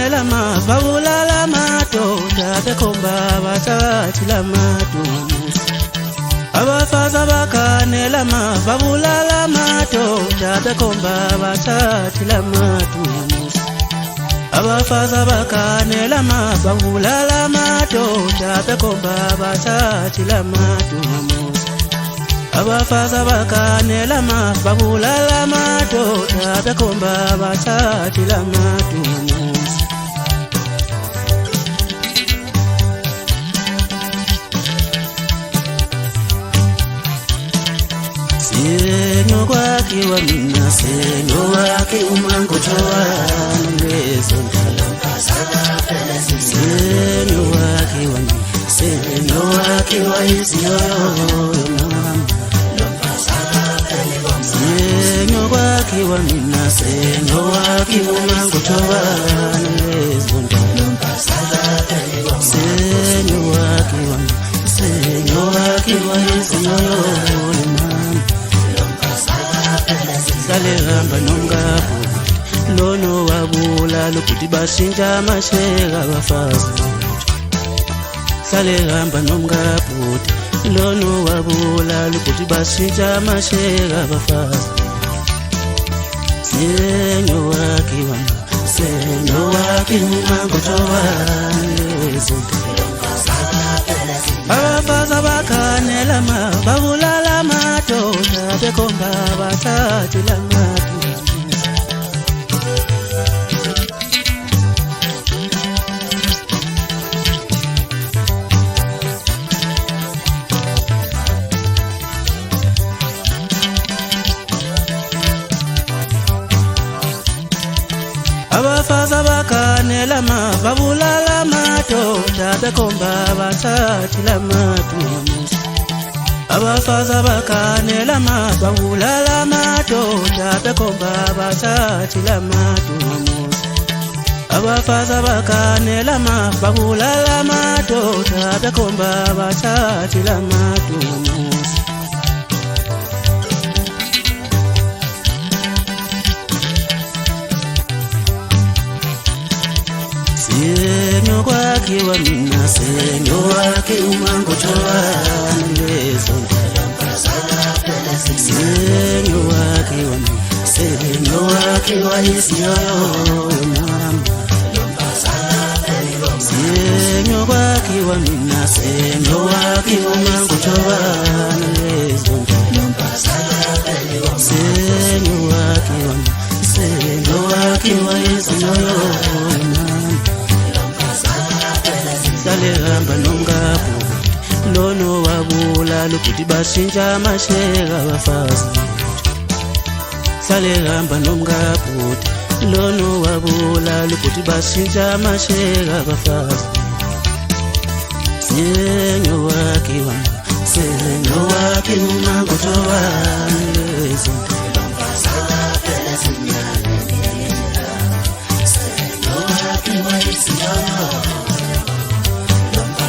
bakanela mababulala madoda bekhomba bathathila madumuzi. Abafazi bakanela mababulala madoda bekhomba bathathila madumuzi. Abafazi bakanela mababulala madoda bekhomba bathathila madumuzi. Abafazi bakanela mababulala madoda bekhomba bathathila madumuzi. Senyo kwakhe wamina senyo wakhe umangothowa nolezondalo. Senyo wakhe wamina senyo wakhe wayiziyoyo. Senyo kwakhe wamina senyo wakhe umangothowa nolezondalo. Senyo wakhe wamina senyo wakhe wayiziyoyo. Sale hamba nomngapho lono wabula lokuthi bashintsha amasheka abafazi. Sale hamba nomngapho lono wabula lokuthi bashintsha amasheka abafazi. Senyo wakhe wama senyo wakhe umangothowa nolezondalo. Abafazi bakanela mababulala madoda bekhomba bathathila madumuzi. Abafazi bakanela mababulala madoda bekhomba bathathila madumuzi. Abafazi bakanela mababulala madoda bekhomba bathathila madumuzi. Abafazi bakanela mababulala madoda bekhomba bathathila madumuzi. Senyo kwakhe wamina senyo wakhe umangothowa nolezondalo. Senyo wakhe wamina senyo wakhe wayiziyoyo. Senyo kwakhe wamina senyo wakhe umangothowa nolezondalo. Senyo wakhe wamina senyo wakhe wayiziyoyo. Sale hamba nomngapho lono wabula lokuthi bashintsha amasheka abafazi. Sale hamba nomngapho lono wabula lokuthi bashintsha amasheka abafazi. Senyo wakhe wama senyo wakhe umangothowa nolezondalo. Senyo wakhe wayiziyoyo. Lomba